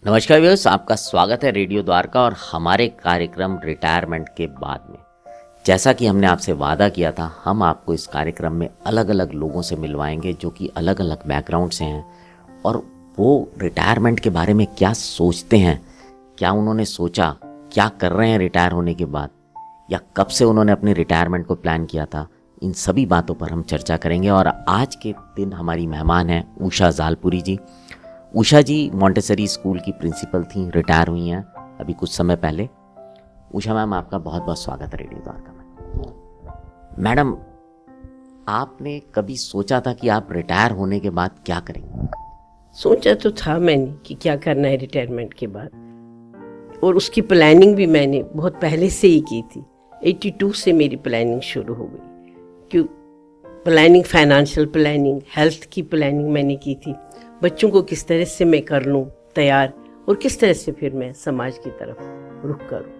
नमस्कार व्यूअर्स, आपका स्वागत है रेडियो द्वारका और हमारे कार्यक्रम रिटायरमेंट के बाद में। जैसा कि हमने आपसे वादा किया था, हम आपको इस कार्यक्रम में अलग अलग लोगों से मिलवाएंगे जो कि अलग अलग बैकग्राउंड से हैं और वो रिटायरमेंट के बारे में क्या सोचते हैं, क्या उन्होंने सोचा, क्या कर रहे हैं रिटायर होने के बाद, या कब से उन्होंने अपनी रिटायरमेंट को प्लान किया था। इन सभी बातों पर हम चर्चा करेंगे। और आज के दिन हमारी मेहमान हैं उषा जालपुरी जी। उषा जी मॉन्टेसरी स्कूल की प्रिंसिपल थी, रिटायर हुई हैं अभी कुछ समय पहले। उषा मैम, आपका बहुत बहुत स्वागत है रेडियो द्वारका में। मैडम, आपने कभी सोचा था कि आप रिटायर होने के बाद क्या करेंगे? सोचा तो था मैंने कि क्या करना है रिटायरमेंट के बाद, और उसकी प्लानिंग भी मैंने बहुत पहले से ही की थी। 82 से मेरी प्लानिंग शुरू हो गई। क्यों प्लानिंग, फाइनेंशियल प्लानिंग, हेल्थ की प्लानिंग मैंने की थी। बच्चों को किस तरह से मैं कर लूँ तैयार, और किस तरह से फिर मैं समाज की तरफ रुख करूँ।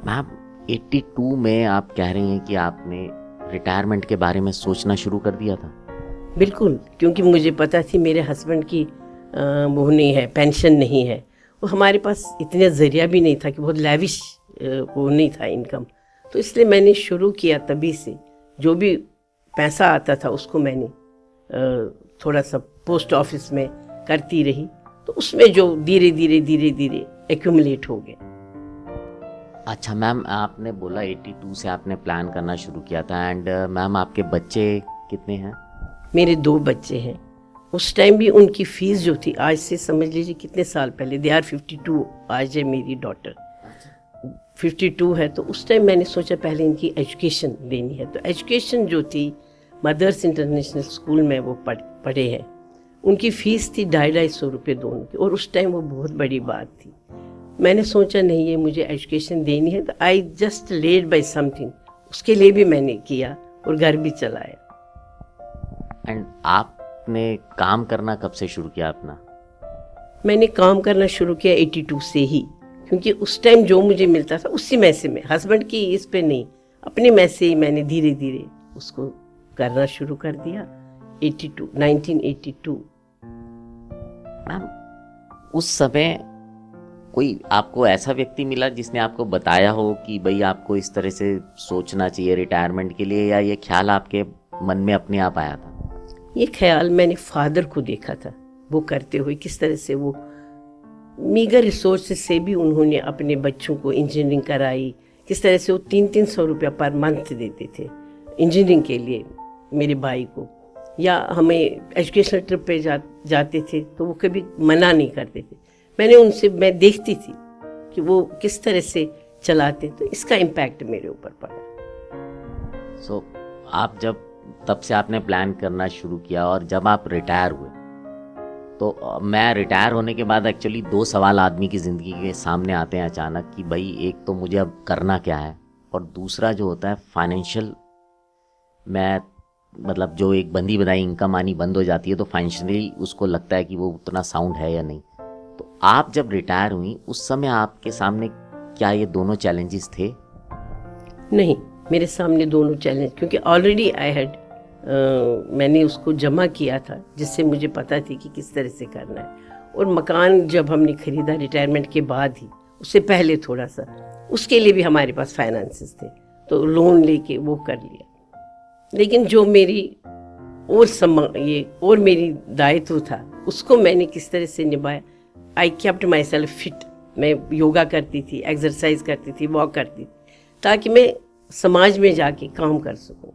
मैम, 82 में आप कह रही हैं कि आपने रिटायरमेंट के बारे में सोचना शुरू कर दिया था? बिल्कुल, क्योंकि मुझे पता थी मेरे हस्बैंड की वो नहीं है, पेंशन नहीं है। वो हमारे पास इतना ज़रिया भी नहीं था कि बहुत लैविश वो नहीं था इनकम। तो इसलिए मैंने शुरू किया तभी से। जो भी पैसा आता था उसको मैंने थोड़ा सा पोस्ट ऑफिस में करती रही, तो उसमें जो धीरे धीरे एक्यूमुलेट हो गया। अच्छा मैम, आपने बोला 82 से आपने प्लान करना शुरू किया था। एंड मैम, आपके बच्चे कितने हैं? मेरे 2 बच्चे हैं। उस टाइम भी उनकी फीस जो थी, आज से समझ लीजिए कितने साल पहले, दे आर 52। आज है मेरी डॉटर 52 है। तो उस टाइम मैंने सोचा पहले इनकी एजुकेशन देनी है। तो एजुकेशन जो थी, मदर्स इंटरनेशनल स्कूल में वो पढ़े हैं। उनकी फ़ीस थी 250 रुपये दोनों की, और उस टाइम वो बहुत बड़ी बात थी। मैंने सोचा नहीं, ये मुझे एजुकेशन देनी है, तो I just led by something. उसके लिए भी मैंने किया और घर भी चलाया। एंड आपने काम करना कब से शुरू किया अपना? मैंने काम करना शुरू किया 82 से ही, क्योंकि उस टाइम जो मुझे मिलता था उसी में से, मैं हस्बैंड की इस पे नहीं, अपने में से ही मैंने धीरे धीरे उसको करना शुरू कर दिया। 1982। मैम, उस समय कोई आपको ऐसा व्यक्ति मिला जिसने आपको बताया हो कि भाई आपको इस तरह से सोचना चाहिए रिटायरमेंट के लिए, या ये ख्याल आपके मन में अपने आप आया था? ये ख्याल मैंने फादर को देखा था वो करते हुए, किस तरह से वो मीगर रिसोर्सेज से भी उन्होंने अपने बच्चों को इंजीनियरिंग कराई। किस तरह से वो 300-300 रुपया पर मंथ देते थे इंजीनियरिंग के लिए मेरे भाई को, या हमें एजुकेशनल ट्रिप पे जाते थे तो वो कभी मना नहीं करते थे। मैं देखती थी कि वो किस तरह से चलाते, तो इसका इम्पैक्ट मेरे ऊपर पड़ा। सो आप जब तब से आपने प्लान करना शुरू किया, और जब आप रिटायर हुए, तो मैं रिटायर होने के बाद एक्चुअली 2 सवाल आदमी की ज़िंदगी के सामने आते हैं अचानक कि भाई एक तो मुझे अब करना क्या है, और दूसरा जो होता है फाइनेंशियल। मैं मतलब जो एक बंदी बनाई इनकम आनी बंद हो जाती है, तो फाइनेंशियली उसको लगता है कि वो उतना साउंड है या नहीं। तो आप जब रिटायर हुई उस समय आपके सामने क्या ये दोनों चैलेंजेस थे? नहीं, मेरे सामने दोनों चैलेंज, क्योंकि ऑलरेडी आई हैड मैंने उसको जमा किया था, जिससे मुझे पता थी कि किस तरह से करना है। और मकान जब हमने खरीदा रिटायरमेंट के बाद ही, उससे पहले थोड़ा सा, उसके लिए भी हमारे पास फाइनेंसेस थे, तो लोन लेके वो कर लिया। लेकिन जो मेरी और मेरी दायित्व था, उसको मैंने किस तरह से निभाया। I kept my self fit. मैं योगा करती थी, एक्सरसाइज करती थी, वॉक करती थी, ताकि मैं समाज में जाके काम कर सकूं।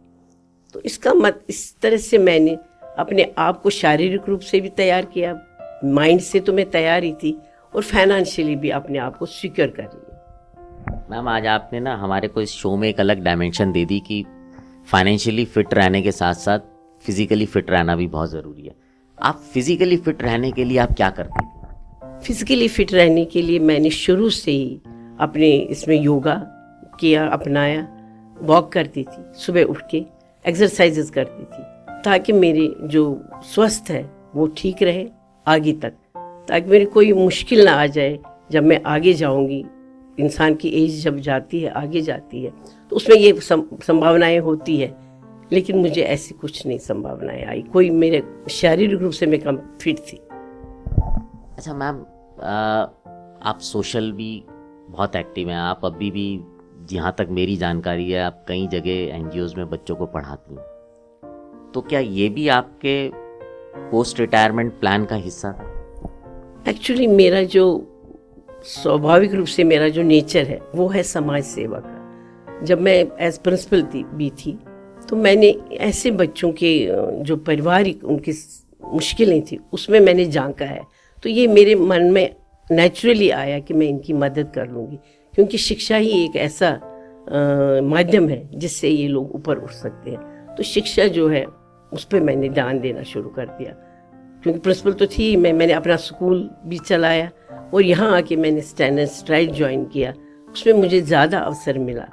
तो इस तरह से मैंने अपने आप को शारीरिक रूप से भी तैयार किया, माइंड से तो मैं तैयार ही थी, और फाइनेंशियली भी अपने आप को सिक्योर कर लिया। मैम, आज आपने ना हमारे को इस शो में एक अलग डायमेंशन दे दी कि फाइनेंशियली फिट रहने के साथ साथ फिजिकली फिट रहना भी बहुत ज़रूरी है। आप फिजिकली फिट रहने के लिए आप क्या करती थी? फिजिकली फिट रहने के लिए मैंने शुरू से ही अपने इसमें योगा किया, अपनाया, वॉक करती थी, सुबह उठ के एक्सरसाइजेस करती थी, ताकि मेरे जो स्वस्थ है वो ठीक रहे आगे तक, ताकि मेरी कोई मुश्किल ना आ जाए जब मैं आगे जाऊंगी। इंसान की एज जब जाती है, आगे जाती है, तो उसमें ये संभावनाएं होती है, लेकिन मुझे ऐसी कुछ नहीं संभावनाएं आई। कोई मेरे शारीरिक रूप से मैं कम फिट थी। अच्छा मैम, आप सोशल भी बहुत एक्टिव हैं। आप अभी भी, जहाँ तक मेरी जानकारी है, आप कई जगह एनजीओज में बच्चों को पढ़ाती हैं। तो क्या ये भी आपके पोस्ट रिटायरमेंट प्लान का हिस्सा था? एक्चुअली मेरा जो स्वाभाविक रूप से मेरा जो नेचर है वो है समाज सेवा का। जब मैं एज प्रिंसिपल भी थी तो मैंने ऐसे बच्चों के जो पारिवारिक उनकी मुश्किलें थी उसमें मैंने झांका है। तो ये मेरे मन में नेचुरली आया कि मैं इनकी मदद कर लूँगी, क्योंकि शिक्षा ही एक ऐसा माध्यम है जिससे ये लोग ऊपर उठ सकते हैं। तो शिक्षा जो है उस पर मैंने ध्यान देना शुरू कर दिया, क्योंकि प्रिंसिपल तो थी मैंने अपना स्कूल भी चलाया और यहाँ आके मैंने स्टैंड एंड स्ट्राइड ज्वाइन किया। उसमें मुझे ज़्यादा अवसर मिला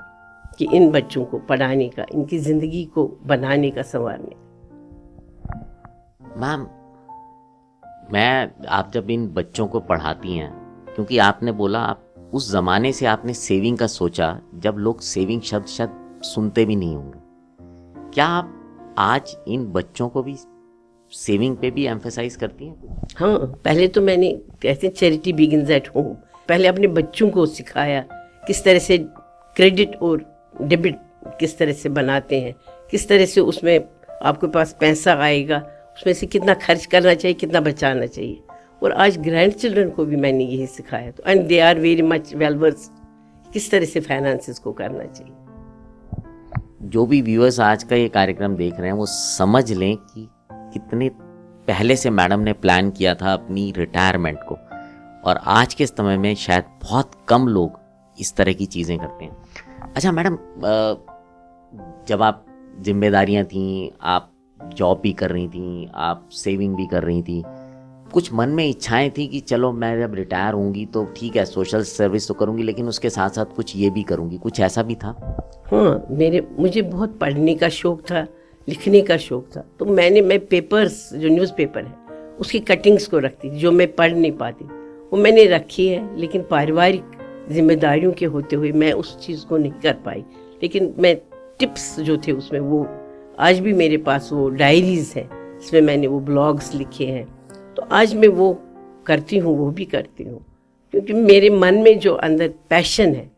कि इन बच्चों को पढ़ाने का, इनकी ज़िंदगी को बनाने का, संवारने का। मैम, आप जब इन बच्चों को पढ़ाती हैं, क्योंकि आपने बोला आप उस ज़माने से आपने सेविंग का सोचा जब लोग सेविंग शब्द शायद सुनते भी नहीं होंगे, क्या आप आज इन बच्चों को भी सेविंग पे भी एम्फेसाइज करती हैं? हाँ, पहले तो मैंने, कहते हैं चैरिटी बिगिंस एट होम, पहले अपने बच्चों को सिखाया किस तरह से क्रेडिट और डेबिट किस तरह से बनाते हैं, किस तरह से उसमें आपके पास पैसा आएगा, उसमें से कितना खर्च करना चाहिए, कितना बचाना चाहिए। और आज ग्रैंड चिल्ड्रन को भी मैंने यही सिखाया। तो and they are very much well versed किस तरह से फाइनेंसेस को करना चाहिए। जो भी व्यूअर्स आज का ये कार्यक्रम देख रहे हैं वो समझ लें कि कितने पहले से मैडम ने प्लान किया था अपनी रिटायरमेंट को, और आज के समय में शायद बहुत कम लोग इस तरह की चीज़ें करते हैं। अच्छा मैडम, जब आप जिम्मेदारियां थीं, आप जॉब भी कर रही थीं, आप सेविंग भी कर रही थी, कुछ मन में इच्छाएं थी कि चलो मैं जब रिटायर होंगी तो ठीक है सोशल सर्विस तो करूंगी, लेकिन उसके साथ साथ कुछ ये भी करूंगी, कुछ ऐसा भी था? हाँ, मुझे बहुत पढ़ने का शौक था, लिखने का शौक था। तो मैं पेपर्स, जो न्यूज़पेपर है उसकी कटिंग्स को रखती थी, जो मैं पढ़ नहीं पाती वो मैंने रखी है। लेकिन पारिवारिक जिम्मेदारियों के होते हुए मैं उस चीज़ को नहीं कर पाई। लेकिन मैं टिप्स जो थे उसमें, वो आज भी मेरे पास वो डायरीज़ है, इसमें मैंने वो ब्लॉग्स लिखे हैं। तो आज मैं वो करती हूँ, वो भी करती हूँ, क्योंकि मेरे मन में जो अंदर पैशन है,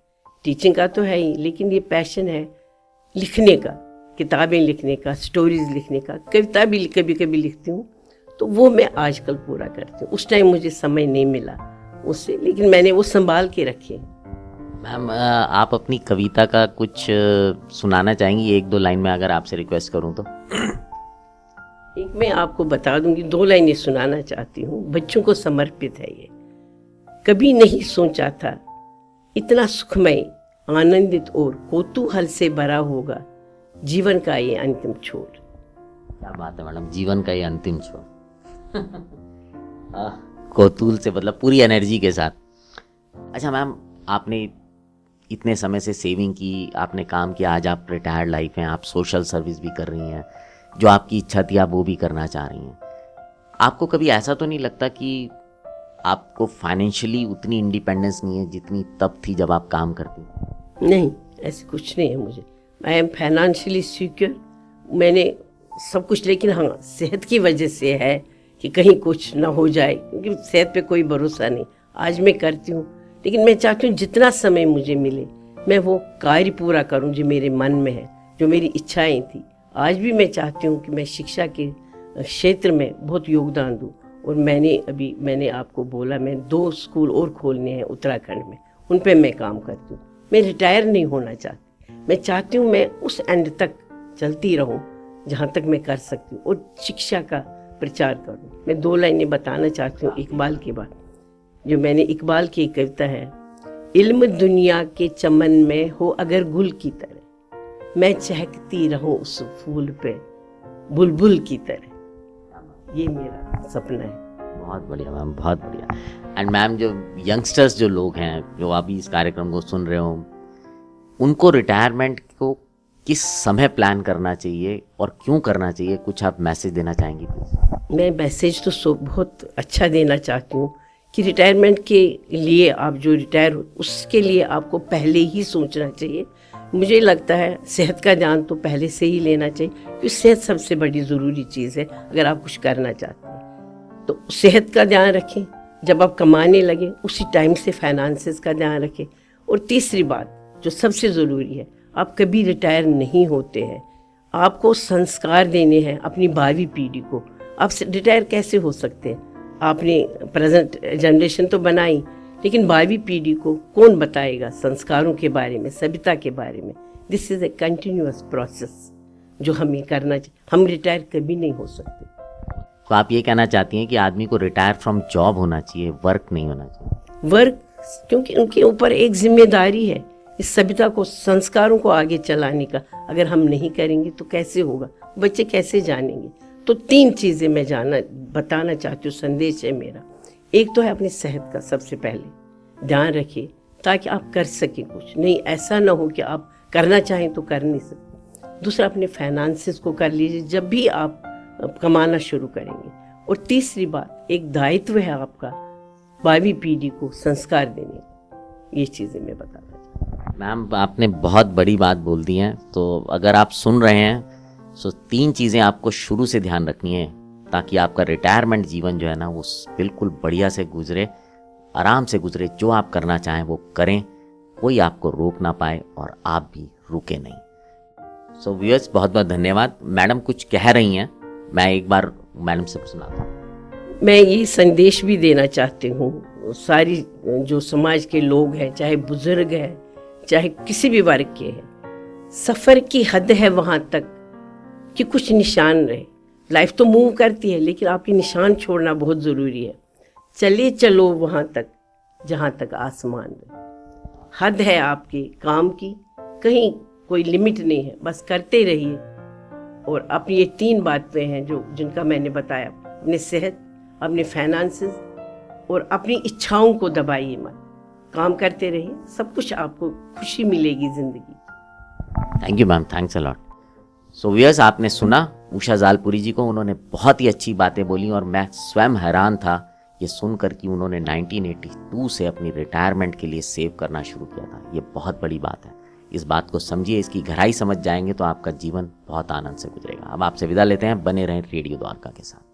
टीचिंग का तो है ही, लेकिन ये पैशन है लिखने का, किताबें लिखने का, स्टोरीज लिखने का, कविता भी कभी कभी लिखती हूँ। तो वो मैं आजकल पूरा करती हूँ। उस टाइम मुझे समय नहीं मिला उससे, लेकिन मैंने वो संभाल के रखे। मैम, आप अपनी कविता का कुछ सुनाना चाहेंगी, एक दो लाइन में, अगर आपसे रिक्वेस्ट करूँ तो? एक मैं आपको बता दूंगी, 2 लाइनें सुनाना चाहती हूँ, बच्चों को समर्पित है ये। कभी नहीं सोचा था इतना सुखमय, आनंदित और कौतूहल से भरा होगा जीवन का ये अंतिम छोर। क्या बात है मैडम, जीवन का ये अंतिम छोर। कौतूहल से, मतलब पूरी एनर्जी के साथ। अच्छा मैम, आपने इतने समय से सेविंग की, आपने काम किया, आज आप रिटायर्ड लाइफ हैं, आप सोशल सर्विस भी कर रही हैं, जो आपकी इच्छा थी आप वो भी करना चाह रही हैं। आपको कभी ऐसा तो नहीं लगता कि आपको फाइनेंशियली उतनी इंडिपेंडेंस नहीं है जितनी तब थी जब आप काम करती? नहीं, ऐसे कुछ नहीं है मुझे। आई एम फाइनेंशियली सिक्योर, मैंने सब कुछ। लेकिन हाँ, सेहत की वजह से है कि कहीं कुछ ना हो जाए, क्योंकि सेहत पे कोई भरोसा नहीं। आज मैं करती हूँ, लेकिन मैं चाहती हूँ जितना समय मुझे मिले मैं वो कार्य पूरा करूँ जो मेरे मन में है, जो मेरी इच्छाएं थी। आज भी मैं चाहती हूँ कि मैं शिक्षा के क्षेत्र में बहुत योगदान दूँ। और मैंने आपको बोला, मैं 2 स्कूल और खोलने हैं उत्तराखंड में, उन पे मैं काम करती हूँ। मैं रिटायर नहीं होना चाहती, मैं चाहती हूँ मैं उस एंड तक चलती रहूँ जहाँ तक मैं कर सकती हूँ, और शिक्षा का प्रचार करूँ। मैं 2 लाइनें बताना चाहती हूँ इकबाल के बाद, जो मैंने इकबाल की एक कविता है, इल्म दुनिया के चमन में हो अगर गुल की तरह, मैं चहकती रहूं उस फूल पे बुलबुल की तरह। ये मेरा सपना है। बहुत बढ़िया मैम, बहुत बढ़िया। एंड मैम, जो यंगस्टर्स जो लोग हैं जो अभी इस कार्यक्रम को सुन रहे हो, उनको रिटायरमेंट को किस समय प्लान करना चाहिए और क्यों करना चाहिए, कुछ आप मैसेज देना चाहेंगी प्लीज? मैं मैसेज तो बहुत अच्छा देना चाहती हूँ कि रिटायरमेंट के लिए, आप जो रिटायर हो उसके लिए आपको पहले ही सोचना चाहिए। मुझे लगता है सेहत का ध्यान तो पहले से ही लेना चाहिए, क्योंकि सेहत सबसे बड़ी ज़रूरी चीज़ है। अगर आप कुछ करना चाहते हैं तो सेहत का ध्यान रखें, जब आप कमाने लगे उसी टाइम से फाइनेंसेस का ध्यान रखें। और तीसरी बात जो सबसे ज़रूरी है, आप कभी रिटायर नहीं होते हैं, आपको संस्कार देने हैं अपनी भावी पीढ़ी को। आप रिटायर कैसे हो सकते हैं? आपने प्रेजेंट जनरेशन तो बनाई, लेकिन भावी पीढ़ी को कौन बताएगा संस्कारों के बारे में, सभ्यता के बारे में? This is a continuous process जो हमें करना चाहिए। हम रिटायर कभी नहीं हो सकते। तो आप ये कहना चाहती हैं कि आदमी को रिटायर फ्रॉम जॉब होना चाहिए, वर्क नहीं होना चाहिए? वर्क, क्योंकि उनके ऊपर एक जिम्मेदारी है इस सभ्यता को, संस्कारों को आगे चलाने का। अगर हम नहीं करेंगे तो कैसे होगा? बच्चे कैसे जानेंगे? तो 3 चीज़ें मैं बताना चाहती हूँ, संदेश है मेरा। एक तो है अपनी सेहत का सबसे पहले ध्यान रखिए, ताकि आप कर सकें कुछ। नहीं, ऐसा ना हो कि आप करना चाहें तो कर नहीं सकते। दूसरा, अपने फाइनेंसेस को कर लीजिए जब भी आप कमाना शुरू करेंगे। और तीसरी बात, एक दायित्व है आपका भावी पीढ़ी को संस्कार देने का। ये चीज़ें मैं बताना चाहती हूँ। मैम, आपने बहुत बड़ी बात बोल दी है। तो अगर आप सुन रहे हैं तो 3 चीज़ें आपको शुरू से ध्यान रखनी है, ताकि आपका रिटायरमेंट जीवन जो है ना, वो बिल्कुल बढ़िया से गुजरे, आराम से गुजरे। जो आप करना चाहें वो करें, कोई आपको रोक ना पाए और आप भी रुके नहीं। सो व्यूअर्स, बहुत बहुत धन्यवाद। मैडम कुछ कह रही हैं, मैं एक बार मैडम से सुनाता हूँ। मैं ये संदेश भी देना चाहती हूँ, सारी जो समाज के लोग हैं, चाहे बुजुर्ग हैं, चाहे किसी भी वर्ग के हैं, सफ़र की हद है वहाँ तक कि कुछ निशान रहे। लाइफ तो मूव करती है, लेकिन आपकी निशान छोड़ना बहुत ज़रूरी है। चलो वहाँ तक जहाँ तक आसमान रहे। हद है आपके काम की, कहीं कोई लिमिट नहीं है, बस करते रहिए। और अपनी ये 3 बातें हैं जिनका मैंने बताया, अपनी सेहत, अपने फाइनेंसेस और अपनी इच्छाओं को दबाइए मत, काम करते रहिए, सब कुछ आपको खुशी मिलेगी ज़िंदगी। Thank you ma'am, thanks a lot. So viewers, आपने सुना उषा जालपुरी जी को, उन्होंने बहुत ही अच्छी बातें बोली और मैं स्वयं हैरान था ये सुनकर कि उन्होंने 1982 से अपनी रिटायरमेंट के लिए सेव करना शुरू किया था। ये बहुत बड़ी बात है। इस बात को समझिए, इसकी गहराई समझ जाएंगे तो आपका जीवन बहुत आनंद से गुजरेगा। अब आपसे विदा लेते हैं, बने रहें रेडियो द्वारका के साथ।